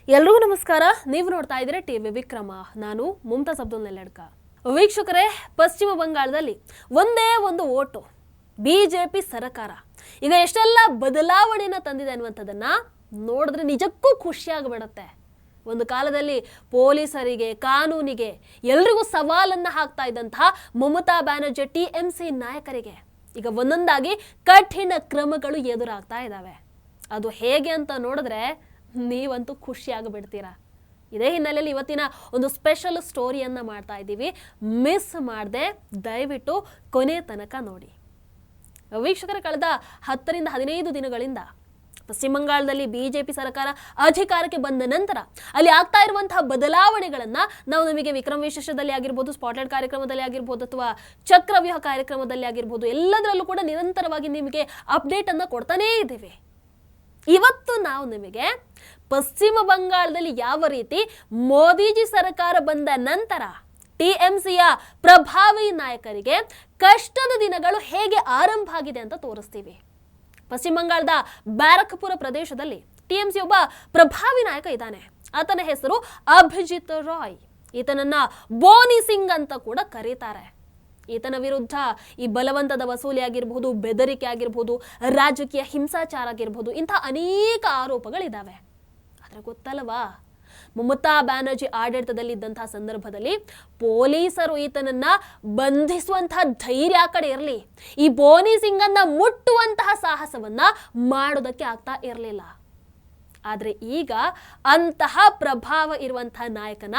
ಎಲ್ರಿಗೂ ನಮಸ್ಕಾರ. ನೀವು ನೋಡ್ತಾ ಇದ್ದೀರಾ ಟಿವಿ ವಿಕ್ರಮ. ನಾನು ಮುಮ್ತಾಜ್ ಅಬ್ದುಲ್ ನೆಲ್ಲಡ್ಕ. ವೀಕ್ಷಕರೇ, ಪಶ್ಚಿಮ ಬಂಗಾಳದಲ್ಲಿ ಒಂದೇ ಒಂದು ಓಟು ಬಿಜೆಪಿ ಸರ್ಕಾರ ಈಗ ಎಷ್ಟೆಲ್ಲ ಬದಲಾವಣೆಯನ್ನು ತಂದಿದೆ ಅನ್ನುವಂಥದ್ದನ್ನ ನೋಡಿದ್ರೆ ನಿಜಕ್ಕೂ ಖುಷಿಯಾಗಿಬಿಡುತ್ತೆ. ಒಂದು ಕಾಲದಲ್ಲಿ ಪೊಲೀಸರಿಗೆ, ಕಾನೂನಿಗೆ ಎಲ್ರಿಗೂ ಸವಾಲನ್ನು ಹಾಕ್ತಾ ಇದ್ದಂತಹ ಮಮತಾ ಬ್ಯಾನರ್ಜಿ ಟಿಎಂಸಿ ನಾಯಕರಿಗೆ ಈಗ ಒಂದೊಂದಾಗಿ ಕಠಿಣ ಕ್ರಮಗಳು ಎದುರಾಗ್ತಾ ಇದ್ದಾವೆ. ಅದು ಹೇಗೆ ಅಂತ ನೋಡಿದ್ರೆ ನೀವಂತೂ ಖುಷಿಯಾಗಿಬಿಡ್ತೀರಾ. ಇದೇ ಹಿನ್ನೆಲೆಯಲ್ಲಿ ಇವತ್ತಿನ ಒಂದು ಸ್ಪೆಷಲ್ ಸ್ಟೋರಿಯನ್ನು ಮಾಡ್ತಾ ಇದ್ದೀವಿ. ಮಿಸ್ ಮಾಡದೆ ದಯವಿಟ್ಟು ಕೊನೆ ತನಕ ನೋಡಿ. ವೀಕ್ಷಕರ, ಕಳೆದ 10 ರಿಂದ 15 ದಿನಗಳಿಂದ ಪಶ್ಚಿಮ ಬಂಗಾಳದಲ್ಲಿ ಬಿಜೆಪಿ ಸರ್ಕಾರ ಅಧಿಕಾರಕ್ಕೆ ಬಂದ ನಂತರ ಅಲ್ಲಿ ಆಗ್ತಾ ಇರುವಂತಹ ಬದಲಾವಣೆಗಳನ್ನ ನಾವು ನಿಮಗೆ ವಿಕ್ರಮ್ ವಿಶೇಷದಲ್ಲಿ ಆಗಿರ್ಬೋದು, ಸ್ಪಾಟ್ಲೈಟ್ ಕಾರ್ಯಕ್ರಮದಲ್ಲಿ ಆಗಿರ್ಬೋದು, ಅಥವಾ ಚಕ್ರವ್ಯೂಹ ಕಾರ್ಯಕ್ರಮದಲ್ಲಿ ಆಗಿರ್ಬೋದು, ಎಲ್ಲದರಲ್ಲೂ ಕೂಡ ನಿರಂತರವಾಗಿ ನಿಮಗೆ ಅಪ್ಡೇಟ್ ಅನ್ನ ಕೊಡ್ತಾನೇ ಇದ್ದೀವಿ. ಇವತ್ತು ನಾವು ನಿಮಗೆ ಪಶ್ಚಿಮ ಬಂಗಾಳದಲ್ಲಿ ಯಾವ ರೀತಿ ಮೋದಿಜಿ ಸರ್ಕಾರ ಬಂದ ನಂತರ ಟಿಎಂಸಿಯ ಪ್ರಭಾವಿ ನಾಯಕರಿಗೆ ಕಷ್ಟದ ದಿನಗಳು ಹೇಗೆ ಆರಂಭ ಆಗಿದೆ ಅಂತ ತೋರಿಸ್ತೀವಿ. ಪಶ್ಚಿಮ ಬಂಗಾಳದ ಬ್ಯಾರಕ್ಪುರ ಪ್ರದೇಶದಲ್ಲಿ ಟಿಎಂಸಿ ಒಬ್ಬ ಪ್ರಭಾವಿ ನಾಯಕ ಇದ್ದಾನೆ. ಆತನ ಹೆಸರು ಅಭಿಜಿತ್ ರಾಯ್. ಈತನನ್ನ ಬೋನಿ ಸಿಂಗ್ ಅಂತ ಕೂಡ ಕರೀತಾರೆ. ಈತನ ವಿರುದ್ಧ ಈ ಬಲವಂತದ ವಸೂಲಿ ಆಗಿರಬಹುದು, ಬೆದರಿಕೆ ಆಗಿರಬಹುದು, ರಾಜಕೀಯ ಹಿಂಸಾಚಾರ ಆಗಿರಬಹುದು, ಇಂತಹ ಅನೇಕ ಆರೋಪಗಳಿದ್ದಾವೆ. ಆದರೆ ಗೊತ್ತಲ್ಲವಾ, ಮಮತಾ ಬ್ಯಾನರ್ಜಿ ಆಡಳಿತದಲ್ಲಿದ್ದಂತಹ ಸಂದರ್ಭದಲ್ಲಿ ಪೊಲೀಸರು ಈತನನ್ನ ಬಂಧಿಸುವಂತಹ ಧೈರ್ಯ ಆ ಕಡೆ ಇರಲಿ, ಈ ಬೋನಿ ಸಿಂಗನ್ನ ಮುಟ್ಟುವಂತಹ ಸಾಹಸವನ್ನ ಮಾಡೋದಕ್ಕೆ ಆಗ್ತಾ ಇರಲಿಲ್ಲ. ಆದರೆ ಈಗ ಅಂತಹ ಪ್ರಭಾವ ಇರುವಂತಹ ನಾಯಕನ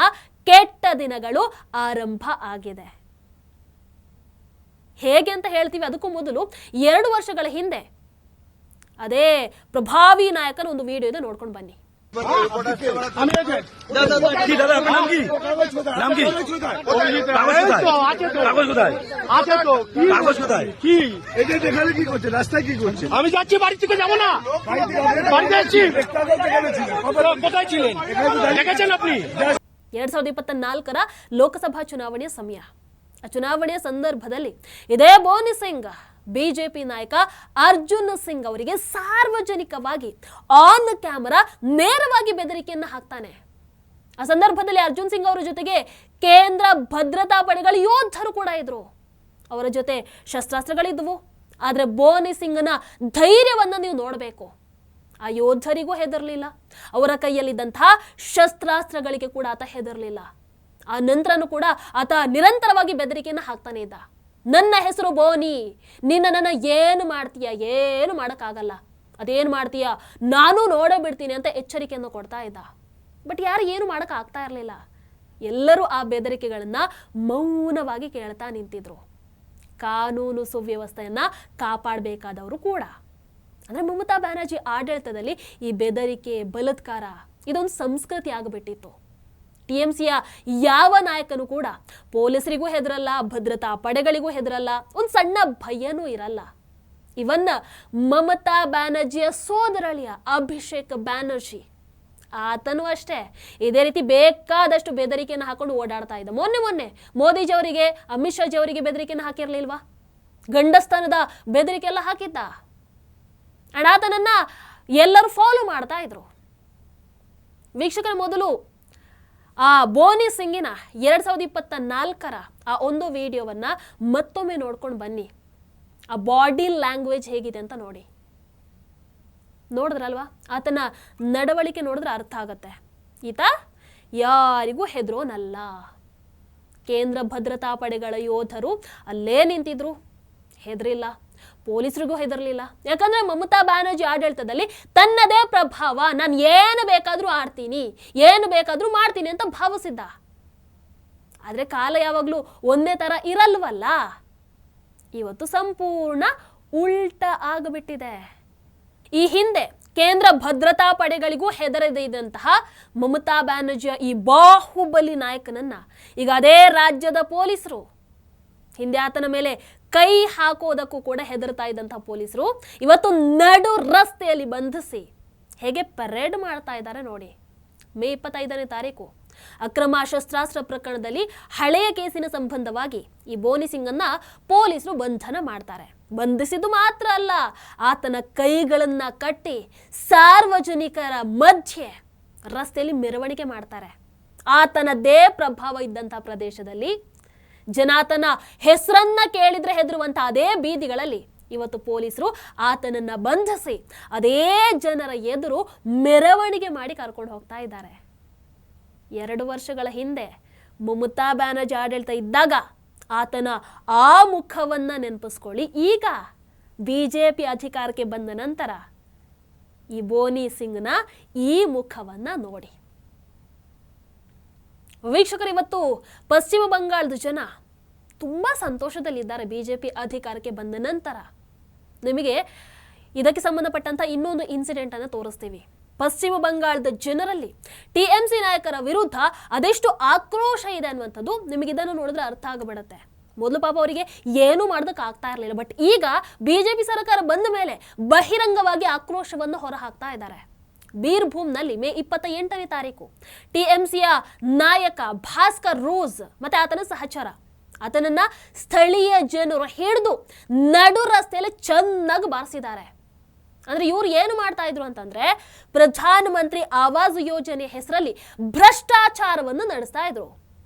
ಕೆಟ್ಟ ದಿನಗಳು ಆರಂಭ ಆಗಿದೆ. ಹೇಗೆ ಅಂತ ಹೇಳ್ತೀವಿ. ಅದಕ್ಕೂ ಮೊದಲು 2 ವರ್ಷಗಳ ಹಿಂದೆ ಅದೇ ಪ್ರಭಾವಿ ನಾಯಕನ ಒಂದು ವಿಡಿಯೋ ಇದೆ, ನೋಡ್ಕೊಂಡು ಬನ್ನಿ. আমি যাচ্ছি, বাড়ি থেকে যাবো না, বাড়িতে যাচ্ছি, কোথায় ছিলেন দেখেছেন আপনি? 2024ರ ಲೋಕಸಭಾ ಚುನಾವಣೆಯ ಸಮಯ. ಆ ಚುನಾವಣೆಯ ಸಂದರ್ಭದಲ್ಲಿ ಇದೇ ಬೋನಿ ಸಿಂಗ್ ಬಿಜೆಪಿ ನಾಯಕ ಅರ್ಜುನ್ ಸಿಂಗ್ ಅವರಿಗೆ ಸಾರ್ವಜನಿಕವಾಗಿ ಆನ್ ಕ್ಯಾಮರಾ ನೇರವಾಗಿ ಬೆದರಿಕೆಯನ್ನು ಹಾಕ್ತಾನೆ. ಆ ಸಂದರ್ಭದಲ್ಲಿ ಅರ್ಜುನ್ ಸಿಂಗ್ ಅವರ ಜೊತೆಗೆ ಕೇಂದ್ರ ಭದ್ರತಾ ಪಡೆಗಳ ಯೋಧರು ಕೂಡ ಇದ್ರು. ಅವರ ಜೊತೆ ಶಸ್ತ್ರಾಸ್ತ್ರಗಳಿದ್ವು. ಆದ್ರೆ ಬೋನಿ ಸಿಂಗ್ನ ಧೈರ್ಯವನ್ನ ನೀವು ನೋಡಬೇಕು. ಆ ಯೋಧರಿಗೂ ಹೆದರ್ಲಿಲ್ಲ, ಅವರ ಕೈಯಲ್ಲಿದ್ದಂತಹ ಶಸ್ತ್ರಾಸ್ತ್ರಗಳಿಗೆ ಕೂಡ ಆತ ಹೆದರ್ಲಿಲ್ಲ. ಆ ನಂತರನೂ ಕೂಡ ಆತ ನಿರಂತರವಾಗಿ ಬೆದರಿಕೆಯನ್ನು ಹಾಕ್ತಾನೆ ಇದ್ದ. ನನ್ನ ಹೆಸರು ಬೋನಿ, ನನ್ನ ಏನು ಮಾಡ್ತೀಯ, ಏನು ಮಾಡೋಕ್ಕಾಗಲ್ಲ, ಅದೇನು ಮಾಡ್ತೀಯ ನಾನು ನೋಡೇ ಬಿಡ್ತೀನಿ ಅಂತ ಎಚ್ಚರಿಕೆಯನ್ನು ಕೊಡ್ತಾ ಇದ್ದ. ಬಟ್ ಯಾರು ಏನು ಮಾಡೋಕೆ ಆಗ್ತಾ ಇರಲಿಲ್ಲ. ಎಲ್ಲರೂ ಆ ಬೆದರಿಕೆಗಳನ್ನ ಮೌನವಾಗಿ ಕೇಳ್ತಾ ನಿಂತಿದ್ರು. ಕಾನೂನು ಸುವ್ಯವಸ್ಥೆಯನ್ನ ಕಾಪಾಡಬೇಕಾದವರು ಕೂಡ. ಅಂದ್ರೆ ಮಮತಾ ಬ್ಯಾನರ್ಜಿ ಆಡಳಿತದಲ್ಲಿ ಈ ಬೆದರಿಕೆ, ಬಲಾತ್ಕಾರ ಇದೊಂದು ಸಂಸ್ಕೃತಿ ಆಗಿಬಿಟ್ಟಿತ್ತು. ಟಿಎಂಸಿಯ ಯಾವ ನಾಯಕನು ಕೂಡ ಪೊಲೀಸರಿಗೂ ಹೆದರಲ್ಲ, ಭದ್ರತಾ ಪಡೆಗಳಿಗೂ ಹೆದರಲ್ಲ, ಒಂದು ಸಣ್ಣ ಭಯನೂ ಇರಲ್ಲ. ಇವನ್ನ ಮಮತಾ ಬ್ಯಾನರ್ಜಿಯ ಸೋದರಳಿಯ ಅಭಿಷೇಕ್ ಬ್ಯಾನರ್ಜಿ ಆತನೂ ಅಷ್ಟೇ ಇದೇ ರೀತಿ ಬೇಕಾದಷ್ಟು ಬೆದರಿಕೆಯನ್ನು ಹಾಕೊಂಡು ಓಡಾಡ್ತಾ ಇದ್ದ. ಮೊನ್ನೆ ಮೋದಿಜಿ ಅವರಿಗೆ, ಅಮಿತ್ ಶಾ ಜಿ ಅವರಿಗೆ ಬೆದರಿಕೆಯನ್ನು ಹಾಕಿರ್ಲಿಲ್ವಾ? ಗಂಡಸ್ಥಾನದ ಬೆದರಿಕೆ ಎಲ್ಲ ಹಾಕಿದ್ದ. ಅಂಡ್ ಆತನನ್ನ ಎಲ್ಲರೂ ಫಾಲೋ ಮಾಡ್ತಾ ಇದ್ರು. ವೀಕ್ಷಕರ, ಮೊದಲು ಆ ಬೋನಿ ಸಿಂಗಿನ 2024ರ ಆ ಒಂದು ವಿಡಿಯೋವನ್ನ ಮತ್ತೊಮ್ಮೆ ನೋಡ್ಕೊಂಡು ಬನ್ನಿ. ಆ ಬಾಡಿ ಲ್ಯಾಂಗ್ವೇಜ್ ಹೇಗಿದೆ ಅಂತ ನೋಡಿ. ನೋಡಿದ್ರಲ್ವಾ, ಆತನ ನಡವಳಿಕೆ ನೋಡಿದ್ರೆ ಅರ್ಥ ಆಗತ್ತೆ. ಈತ ಯಾರಿಗೂ ಹೆದರೋನಲ್ಲ. ಕೇಂದ್ರ ಭದ್ರತಾ ಪಡೆಗಳ ಯೋಧರು ಅಲ್ಲೇ ನಿಂತಿದ್ರು, ಹೆದರಿಲ್ಲ. ಪೊಲೀಸರಿಗೂ ಹೆದರ್ಲಿಲ್ಲ. ಯಾಕಂದ್ರೆ ಮಮತಾ ಬ್ಯಾನರ್ಜಿ ಆಡಳಿತದಲ್ಲಿ ತನ್ನದೇ ಪ್ರಭಾವ, ನಾನು ಏನು ಬೇಕಾದ್ರೂ ಆಡ್ತೀನಿ, ಏನು ಬೇಕಾದ್ರೂ ಮಾಡ್ತೀನಿ ಅಂತ ಭಾವಿಸಿದ್ದ. ಆದ್ರೆ ಕಾಲ ಯಾವಾಗ್ಲೂ ಒಂದೇ ತರ ಇರಲ್ವಲ್ಲ. ಇವತ್ತು ಸಂಪೂರ್ಣ ಉಲ್ಟ ಆಗಿಬಿಟ್ಟಿದೆ. ಈ ಹಿಂದೆ ಕೇಂದ್ರ ಭದ್ರತಾ ಪಡೆಗಳಿಗೂ ಹೆದರದೇ ಇದ್ದಂತಹ ಮಮತಾ ಬ್ಯಾನರ್ಜಿಯ ಈ ಬಾಹುಬಲಿ ನಾಯಕನನ್ನ ಈಗ ಅದೇ ರಾಜ್ಯದ ಪೊಲೀಸರು, ಹಿಂದೆ ಆತನ ಮೇಲೆ ಕೈ ಹಾಕೋದಕ್ಕೂ ಕೂಡ ಹೆದರ್ತಾ ಇದ್ದಂತಹ ಪೊಲೀಸರು ಇವತ್ತು ನಡು ರಸ್ತೆಯಲ್ಲಿ ಬಂಧಿಸಿ ಹೇಗೆ ಪರೇಡ್ ಮಾಡ್ತಾ ಇದ್ದಾರೆ ನೋಡಿ. ಮೇ 25ನೇ ತಾರೀಕು ಅಕ್ರಮ ಶಸ್ತ್ರಾಸ್ತ್ರ ಪ್ರಕರಣದಲ್ಲಿ ಹಳೆಯ ಕೇಸಿನ ಸಂಬಂಧವಾಗಿ ಈ ಬೋನಿ ಸಿಂಗ್ ಅನ್ನ ಪೊಲೀಸರು ಬಂಧನ ಮಾಡ್ತಾರೆ. ಬಂಧಿಸಿದ್ದು ಮಾತ್ರ ಅಲ್ಲ, ಆತನ ಕೈಗಳನ್ನ ಕಟ್ಟಿ ಸಾರ್ವಜನಿಕರ ಮಧ್ಯೆ ರಸ್ತೆಯಲ್ಲಿ ಮೆರವಣಿಗೆ ಮಾಡ್ತಾರೆ. ಆತನದ್ದೇ ಪ್ರಭಾವ ಇದ್ದಂಥ ಪ್ರದೇಶದಲ್ಲಿ ಜನ ಆತನ ಹೆಸರನ್ನ ಕೇಳಿದ್ರೆ ಹೆದರುವಂಥ ಅದೇ ಬೀದಿಗಳಲ್ಲಿ ಇವತ್ತು ಪೊಲೀಸರು ಆತನನ್ನ ಬಂಧಿಸಿ ಅದೇ ಜನರ ಎದುರು ಮೆರವಣಿಗೆ ಮಾಡಿ ಕರ್ಕೊಂಡು ಹೋಗ್ತಾ ಇದ್ದಾರೆ. 2 ವರ್ಷಗಳ ಹಿಂದೆ ಮಮತಾ ಬ್ಯಾನರ್ಜಿ ಆಡಳಿತ ಇದ್ದಾಗ ಆತನ ಆ ಮುಖವನ್ನ ನೆನಪಿಸ್ಕೊಳ್ಳಿ. ಈಗ ಬಿಜೆಪಿ ಅಧಿಕಾರಕ್ಕೆ ಬಂದ ನಂತರ ಈ ಬೋನಿ ಸಿಂಗ್ನ ಈ ಮುಖವನ್ನ ನೋಡಿ. ವೀಕ್ಷಕರು, ಇವತ್ತು ಪಶ್ಚಿಮ ಬಂಗಾಳದ ಜನ ತುಂಬಾ ಸಂತೋಷದಲ್ಲಿದ್ದಾರೆ. ಬಿಜೆಪಿ ಅಧಿಕಾರಕ್ಕೆ ಬಂದ ನಂತರ ನಿಮಗೆ ಇದಕ್ಕೆ ಸಂಬಂಧಪಟ್ಟಂತ ಇನ್ನೊಂದು ಇನ್ಸಿಡೆಂಟ್ ಅನ್ನು ತೋರಿಸ್ತೀವಿ. ಪಶ್ಚಿಮ ಬಂಗಾಳದ ಜನರಲ್ಲಿ ಟಿಎಂಸಿ ನಾಯಕರ ವಿರುದ್ಧ ಅದೆಷ್ಟು ಆಕ್ರೋಶ ಇದೆ ಅನ್ನುವಂಥದ್ದು ನಿಮಗೆ ಇದನ್ನು ನೋಡಿದ್ರೆ ಅರ್ಥ ಆಗಿಬಿಡುತ್ತೆ. ಮೊದಲು ಪಾಪ ಅವರಿಗೆ ಏನೂ ಮಾಡೋದಕ್ಕೆ ಆಗ್ತಾ ಇರಲಿಲ್ಲ. ಬಟ್ ಈಗ ಬಿಜೆಪಿ ಸರ್ಕಾರ ಬಂದ ಮೇಲೆ ಬಹಿರಂಗವಾಗಿ ಆಕ್ರೋಶವನ್ನು ಹೊರಹಾಕ್ತಾ ಇದ್ದಾರೆ. ಬೀರ್ಭೂಮ್ನಲ್ಲಿ ಮೇ 28ನೇ ತಾರೀಕು ಟಿಎಂಸಿಯ ನಾಯಕ ಭಾಸ್ಕರ್ ರೋಸ್ ಮತ್ತೆ ಆತನ ಸಹಚರ ಆತನನ್ನ ಸ್ಥಳೀಯ ಜನರು ಹಿಡಿದು ನಡು ರಸ್ತೆಯಲ್ಲಿ ಚೆನ್ನಾಗಿ ಬಾರಿಸಿದ್ದಾರೆ. ಅಂದ್ರೆ ಇವ್ರು ಏನು ಮಾಡ್ತಾ ಇದ್ರು ಅಂತಂದ್ರೆ ಪ್ರಧಾನ ಮಂತ್ರಿ ಆವಾಸ್ ಯೋಜನೆ ಹೆಸರಲ್ಲಿ ಭ್ರಷ್ಟಾಚಾರವನ್ನು ನಡೆಸ್ತಾ ಇದ್ರು.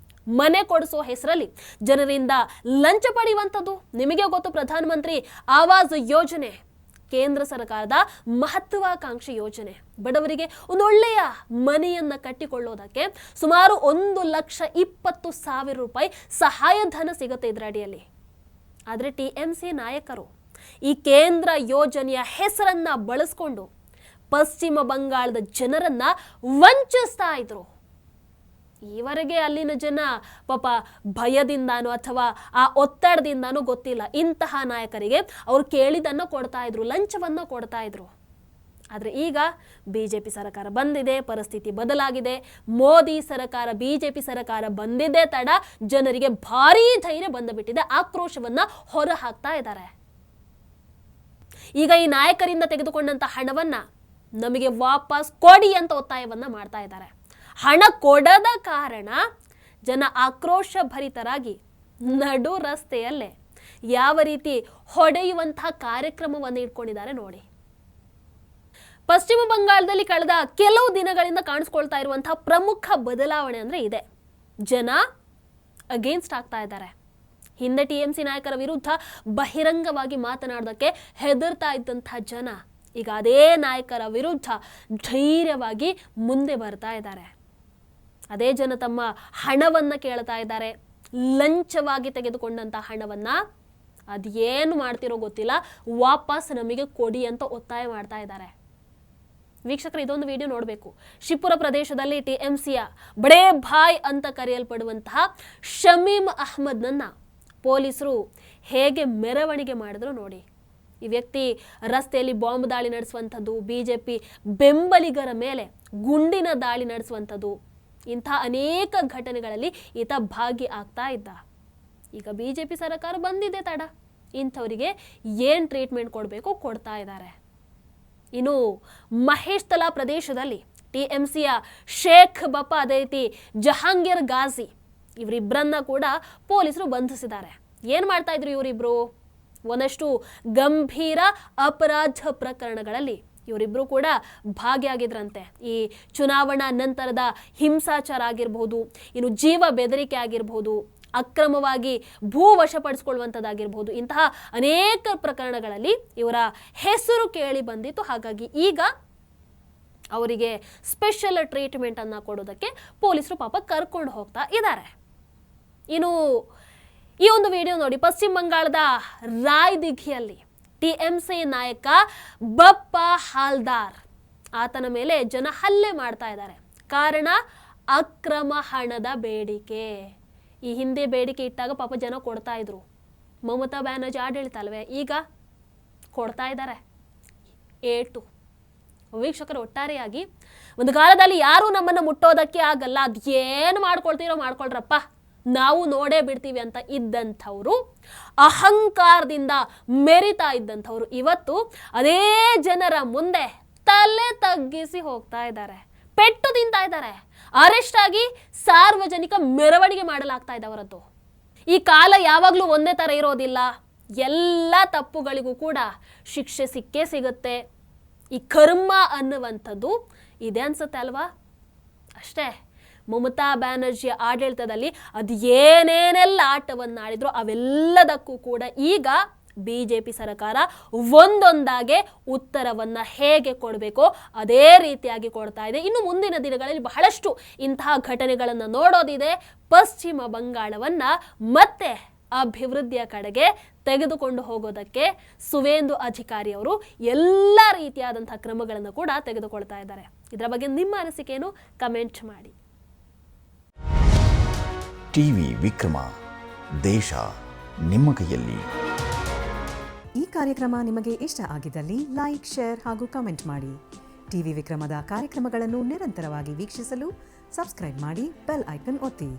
ಮನೆ ಕೊಡಿಸೋ ಹೆಸರಲ್ಲಿ ಜನರಿಂದ ಲಂಚ ಪಡೆಯುವಂಥದ್ದು. ನಿಮಗೆ ಗೊತ್ತು, ಪ್ರಧಾನ ಮಂತ್ರಿ ಆವಾಸ್ ಯೋಜನೆ ಕೇಂದ್ರ ಸರ್ಕಾರದ ಮಹತ್ವಾಕಾಂಕ್ಷಿ ಯೋಜನೆ. ಬಡವರಿಗೆ ಒಂದು ಒಳ್ಳೆಯ ಮನೆಯನ್ನ ಕಟ್ಟಿಕೊಳ್ಳೋದಕ್ಕೆ ಸುಮಾರು 1,20,000 ರೂಪಾಯಿ ಸಹಾಯಧನ ಸಿಗುತ್ತೆ ಇದರ ಅಡಿಯಲ್ಲಿ. ಆದರೆ ಟಿಎಂಸಿ ನಾಯಕರು ಈ ಕೇಂದ್ರ ಯೋಜನೆಯ ಹೆಸರನ್ನ ಬಳಸ್ಕೊಂಡು ಪಶ್ಚಿಮ ಬಂಗಾಳದ ಜನರನ್ನ ವಂಚಿಸ್ತಾ ಇದ್ರು. ಈವರೆಗೆ ಅಲ್ಲಿನ ಜನ ಪಾಪ ಭಯದಿಂದಾನೋ ಅಥವಾ ಆ ಒತ್ತಡದಿಂದಾನೋ ಗೊತ್ತಿಲ್ಲ, ಇಂತಹ ನಾಯಕರಿಗೆ ಅವ್ರು ಕೇಳಿದನ್ನು ಕೊಡ್ತಾ ಇದ್ರು, ಲಂಚವನ್ನು ಕೊಡ್ತಾ ಇದ್ರು. ಆದರೆ ಈಗ ಬಿಜೆಪಿ ಸರ್ಕಾರ ಬಂದಿದೆ, ಪರಿಸ್ಥಿತಿ ಬದಲಾಗಿದೆ. ಮೋದಿ ಸರ್ಕಾರ, ಬಿಜೆಪಿ ಸರ್ಕಾರ ಬಂದಿದ್ದೇ ತಡ ಜನರಿಗೆ ಭಾರೀ ಧೈರ್ಯ ಬಂದುಬಿಟ್ಟಿದೆ. ಆಕ್ರೋಶವನ್ನ ಹೊರ ಹಾಕ್ತಾ ಇದ್ದಾರೆ. ಈಗ ಈ ನಾಯಕರಿಂದ ತೆಗೆದುಕೊಂಡಂತ ಹಣವನ್ನ ನಮಗೆ ವಾಪಸ್ ಕೊಡಿ ಅಂತ ಒತ್ತಾಯವನ್ನ ಮಾಡ್ತಾ ಇದ್ದಾರೆ. ಹಣ ಕೊಡದ ಕಾರಣ ಜನ ಆಕ್ರೋಶ ಭರಿತರಾಗಿ ನಡು ರಸ್ತೆಯಲ್ಲೇ ಯಾವ ರೀತಿ ಹೊಡೆಯುವಂತಹ ಕಾರ್ಯಕ್ರಮವನ್ನು ಇಟ್ಕೊಂಡಿದ್ದಾರೆ ನೋಡಿ. ಪಶ್ಚಿಮ ಬಂಗಾಳದಲ್ಲಿ ಕಳೆದ ಕೆಲವು ದಿನಗಳಿಂದ ಕಾಣಿಸ್ಕೊಳ್ತಾ ಇರುವಂತಹ ಪ್ರಮುಖ ಬದಲಾವಣೆ ಅಂದ್ರೆ ಇದೆ. ಜನ ಅಗೇನ್ಸ್ಟ್ ಆಗ್ತಾ ಇದ್ದಾರೆ. ಹಿಂದೆ ಟಿಎಂಸಿ ನಾಯಕರ ವಿರುದ್ಧ ಬಹಿರಂಗವಾಗಿ ಮಾತನಾಡೋದಕ್ಕೆ ಹೆದರ್ತಾ ಇದ್ದಂತಹ ಜನ ಈಗ ಅದೇ ನಾಯಕರ ವಿರುದ್ಧ ಧೈರ್ಯವಾಗಿ ಮುಂದೆ ಬರ್ತಾ ಇದ್ದಾರೆ. ಅದೇ ಜನ ತಮ್ಮ ಹಣವನ್ನ ಕೇಳ್ತಾ ಇದ್ದಾರೆ. ಲಂಚವಾಗಿ ತೆಗೆದುಕೊಂಡಂತ ಹಣವನ್ನ ಅದೇನು ಮಾಡ್ತಿರೋ ಗೊತ್ತಿಲ್ಲ, ವಾಪಸ್ ನಮಗೆ ಕೊಡಿ ಅಂತ ಒತ್ತಾಯ ಮಾಡ್ತಾ ಇದ್ದಾರೆ. ವೀಕ್ಷಕರು, ಇದೊಂದು ವಿಡಿಯೋ ನೋಡಬೇಕು. ಶಿವಪುರ ಪ್ರದೇಶದಲ್ಲಿ ಟಿಎಂಸಿಯ ಬಡೇ ಭಾಯ್ ಅಂತ ಕರೆಯಲ್ಪಡುವಂತಹ ಶಮೀಮ್ ಅಹ್ಮದ್ನನ್ನ ಪೊಲೀಸರು ಹೇಗೆ ಮೆರವಣಿಗೆ ಮಾಡಿದ್ರು ನೋಡಿ. ಈ ವ್ಯಕ್ತಿ ರಸ್ತೆಯಲ್ಲಿ ಬಾಂಬ್ ದಾಳಿ ನಡೆಸುವಂಥದ್ದು, ಬಿಜೆಪಿ ಬೆಂಬಲಿಗರ ಮೇಲೆ ಗುಂಡಿನ ದಾಳಿ ನಡೆಸುವಂಥದ್ದು, ಇಂಥ ಅನೇಕ ಘಟನೆಗಳಲ್ಲಿ ಈತ ಭಾಗಿ ಆಗ್ತಾ ಇದ್ದ. ಈಗ ಬಿಜೆಪಿ ಸರ್ಕಾರ ಬಂದಿದೆ ತಡ, ಇಂಥವರಿಗೆ ಏನು ಟ್ರೀಟ್ಮೆಂಟ್ ಕೊಡಬೇಕು ಕೊಡ್ತಾ ಇದ್ದಾರೆ. ಇನ್ನು ಮಹೇಶ್ ತಲಾ ಪ್ರದೇಶದಲ್ಲಿ ಟಿಎಂಸಿಯ ಶೇಖ್ ಬಪ್ಪ, ಅದೇ ರೀತಿ ಜಹಾಂಗೀರ್ ಗಾಜಿ ಇವರಿಬ್ಬರನ್ನ ಕೂಡ ಪೊಲೀಸರು ಬಂಧಿಸಿದ್ದಾರೆ. ಏನು ಮಾಡ್ತಾ ಇದ್ರು ಇವರಿಬ್ರು? ಒಂದಷ್ಟು ಗಂಭೀರ ಅಪರಾಧ ಪ್ರಕರಣಗಳಲ್ಲಿ ಇವರಿಬ್ರು ಕೂಡ ಭಾಗಿಯಾಗಿದ್ರಂತೆ. ಈ ಚುನಾವಣಾ ನಂತರದ ಹಿಂಸಾಚಾರ ಆಗಿರಬಹುದು, ಇನ್ನು ಜೀವ ಬೆದರಿಕೆ ಆಗಿರಬಹುದು, ಅಕ್ರಮವಾಗಿ ಭೂ ವಶಪಡಿಸಿಕೊಳ್ಳುವಂಥದ್ದಾಗಿರ್ಬೋದು, ಇಂತಹ ಅನೇಕ ಪ್ರಕರಣಗಳಲ್ಲಿ ಇವರ ಹೆಸರು ಕೇಳಿ ಬಂದಿತ್ತು. ಹಾಗಾಗಿ ಈಗ ಅವರಿಗೆ ಸ್ಪೆಷಲ್ ಟ್ರೀಟ್ಮೆಂಟ್ ಅನ್ನ ಕೊಡೋದಕ್ಕೆ ಪೊಲೀಸರು ಪಾಪ ಕರ್ಕೊಂಡು ಹೋಗ್ತಾ ಇದ್ದಾರೆ. ಇನ್ನು ಈ ಒಂದು ವಿಡಿಯೋ ನೋಡಿ. ಪಶ್ಚಿಮ ಬಂಗಾಳದ ರಾಯ್ದಿಘಿಯಲ್ಲಿ ಟಿಎಂಸಿ ನಾಯಕ ಬಪ್ಪ ಹಾಲ್ದಾರ್, ಆತನ ಮೇಲೆ ಜನ ಹಲ್ಲೆ ಮಾಡ್ತಾ ಇದ್ದಾರೆ. ಕಾರಣ ಅಕ್ರಮ ಹಣದ ಬೇಡಿಕೆ. ಈ ಹಿಂದೆ ಬೇಡಿಕೆ ಇಟ್ಟಾಗ ಪಾಪ ಜನ ಕೊಡ್ತಾ ಇದ್ರು. ಮಮತಾ ಬ್ಯಾನರ್ಜಿ ಆಡಳಿತ ಅಲ್ವೇ, ಈಗ ಕೊಡ್ತಾ ಇದ್ದಾರೆ ಏಟು. ವೀಕ್ಷಕರು, ಒಟ್ಟಾರೆಯಾಗಿ ಒಂದು ಕಾಲದಲ್ಲಿ ಯಾರು ನಮ್ಮನ್ನು ಮುಟ್ಟೋದಕ್ಕೆ ಆಗಲ್ಲ, ಅದೇನು ಮಾಡ್ಕೊಳ್ತೀರೋ ಮಾಡ್ಕೊಳ್ರಪ್ಪ, ನಾವು ನೋಡೇ ಬಿಡ್ತೀವಿ ಅಂತ ಇದ್ದಂಥವ್ರು, ಅಹಂಕಾರದಿಂದ ಮೆರಿತಾ ಇದ್ದಂಥವ್ರು ಇವತ್ತು ಅದೇ ಜನರ ಮುಂದೆ ತಲೆ ತಗ್ಗಿಸಿ ಹೋಗ್ತಾ ಇದ್ದಾರೆ, ಪೆಟ್ಟು ತಿಂತಾ ಇದ್ದಾರೆ. ಅರೆಸ್ಟ್ ಆಗಿ ಸಾರ್ವಜನಿಕ ಮೆರವಣಿಗೆ ಮಾಡಲಾಗ್ತಾ ಇದೆ ಅವರದ್ದು. ಈ ಕಾಲ ಯಾವಾಗಲೂ ಒಂದೇ ಥರ ಇರೋದಿಲ್ಲ. ಎಲ್ಲ ತಪ್ಪುಗಳಿಗೂ ಕೂಡ ಶಿಕ್ಷೆ ಸಿಕ್ಕೇ ಸಿಗುತ್ತೆ. ಈ ಕರ್ಮ ಅನ್ನುವಂಥದ್ದು ಇದೆ ಅನ್ಸುತ್ತೆ ಅಲ್ವಾ? ಅಷ್ಟೇ, ಮಮತಾ ಬ್ಯಾನರ್ಜಿಯ ಆಡಳಿತದಲ್ಲಿ ಅದು ಏನೇನೆಲ್ಲ ಆಟವನ್ನಾಡಿದ್ರು ಅವೆಲ್ಲದಕ್ಕೂ ಕೂಡ ಈಗ BJP ಸರ್ಕಾರ ಒಂದೊಂದಾಗೆ ಉತ್ತರವನ್ನ ಹೇಗೆ ಕೊಡಬೇಕೋ ಅದೇ ರೀತಿಯಾಗಿ ಕೊಡ್ತಾ ಇದೆ. ಇನ್ನು ಮುಂದಿನ ದಿನಗಳಲ್ಲಿ ಬಹಳಷ್ಟು ಇಂತಹ ಘಟನೆಗಳನ್ನು ನೋಡೋದಿದೆ. ಪಶ್ಚಿಮ ಬಂಗಾಳವನ್ನ ಮತ್ತೆ ಅಭಿವೃದ್ಧಿಯ ಕಡೆಗೆ ತೆಗೆದುಕೊಂಡು ಹೋಗೋದಕ್ಕೆ ಸುವೇಂದು ಅಧಿಕಾರಿ ಅವರು ಎಲ್ಲ ರೀತಿಯಾದಂತಹ ಕ್ರಮಗಳನ್ನು ಕೂಡ ತೆಗೆದುಕೊಳ್ತಾ ಇದ್ದಾರೆ. ಇದರ ಬಗ್ಗೆ ನಿಮ್ಮ ಅನಿಸಿಕೆಯನ್ನು ಕಮೆಂಟ್ ಮಾಡಿ. ಟಿವಿ ವಿಕ್ರಮ, ದೇಶ ನಿಮ್ಮ ಕೈಯಲ್ಲಿ. ಈ ಕಾರ್ಯಕ್ರಮ ನಿಮಗೆ ಇಷ್ಟ ಆಗಿದ್ದಲ್ಲಿ ಲೈಕ್, ಶೇರ್ ಹಾಗೂ ಕಮೆಂಟ್ ಮಾಡಿ. ಟಿವಿ ವಿಕ್ರಮದ ಕಾರ್ಯಕ್ರಮಗಳನ್ನು ನಿರಂತರವಾಗಿ ವೀಕ್ಷಿಸಲು ಸಬ್ಸ್ಕ್ರೈಬ್ ಮಾಡಿ, ಬೆಲ್ ಐಕನ್ ಒತ್ತಿ.